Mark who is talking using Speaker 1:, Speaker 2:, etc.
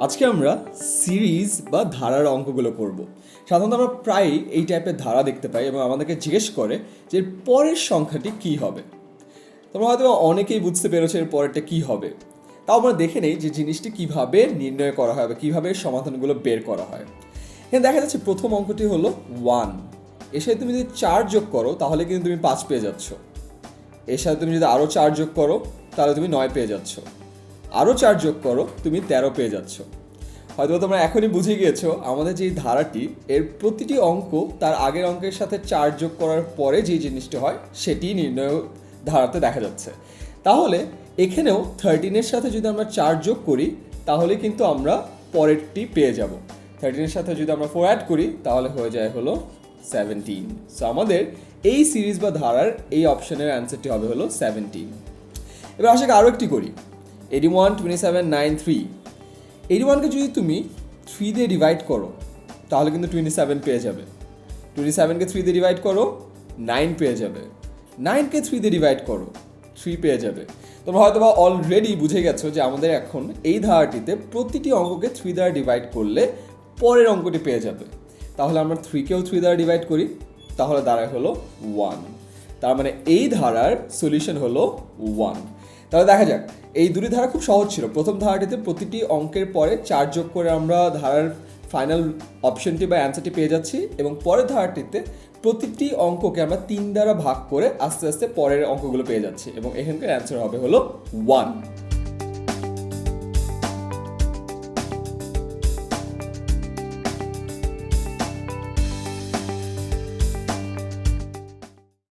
Speaker 1: আজকে আমরা সিরিজ বা ধারার অঙ্কগুলো করব। সাধারণত আমরা প্রায়ই এই টাইপের ধারা দেখতে পাই এবং আমাদেরকে জিজ্ঞেস করে যে এর পরের সংখ্যাটি কী হবে। তোমরা হয়তো অনেকেই বুঝতে পেরেছো এর পরেরটা কী হবে। তাও আমরা দেখে নেই যে জিনিসটি কীভাবে নির্ণয় করা হয় বা কীভাবে সমাধানগুলো বের করা হয়। এখানে দেখা যাচ্ছে প্রথম অঙ্কটি হলো 1। এর সাথে তুমি যদি 4 যোগ করো তাহলে কিন্তু তুমি 5 পেয়ে যাচ্ছ। এর সাথে তুমি যদি আরও 4 যোগ করো তাহলে তুমি 9 পেয়ে যাচ্ছ। আরও 4 যোগ করো তুমি 13 পেয়ে যাচ্ছ। হয়তো তোমরা এখনই বুঝে গিয়েছো আমাদের যে ধারাটি এর প্রতিটি অঙ্ক তার আগের অঙ্কের সাথে 4 যোগ করার পরে যে জিনিসটি হয় সেটি নির্ণয় ধারাতে দেখা যাচ্ছে। তাহলে এখানেও 13-এর সাথে যদি আমরা 4 যোগ করি তাহলে কিন্তু আমরা পরেরটি পেয়ে যাব। 13-এর সাথে যদি আমরা 4 অ্যাড করি তাহলে হয়ে যায় হলো 17। সো আমাদের এই সিরিজ বা ধারার এই অপশনের অ্যান্সারটি হবে হলো 17। এবার আশা আরও একটি করি, 81, 27, 9, 3। 81কে যদি তুমি 3 দিয়ে ডিভাইড করো তাহলে কিন্তু 27 পেয়ে যাবে। 27কে 3 দিয়ে ডিভাইড করো 9 পেয়ে যাবে। 9কে 3 দিয়ে ডিভাইড করো 3 পেয়ে যাবে। তোমরা হয়তো বা অলরেডি বুঝে গেছো যে আমাদের এখন এই ধারাটিতে প্রতিটি অঙ্ককে 3 দ্বারা ডিভাইড করলে পরের অঙ্কটি পেয়ে যাবে। তাহলে আমরা 3কেও 3 দ্বারা ডিভাইড করি, তাহলে দাঁড়ায় হলো 1। তার মানে এই ধারার সলিউশন হলো 1। তাহলে দেখা যাক, এই দুটি ধারা খুব সহজ ছিল। প্রথম ধারাটিতে প্রতিটি অঙ্কের পরে 4 যোগ করে আমরা ধারার ফাইনাল অপশনটি বা অ্যান্সারটি পেয়ে যাচ্ছি, এবং পরের ধারাটিতে প্রতিটি অঙ্ককে আমরা 3 দ্বারা ভাগ করে আস্তে আস্তে পরের অঙ্কগুলো পেয়ে যাচ্ছি, এবং এখানকার অ্যান্সার হবে হলো 1।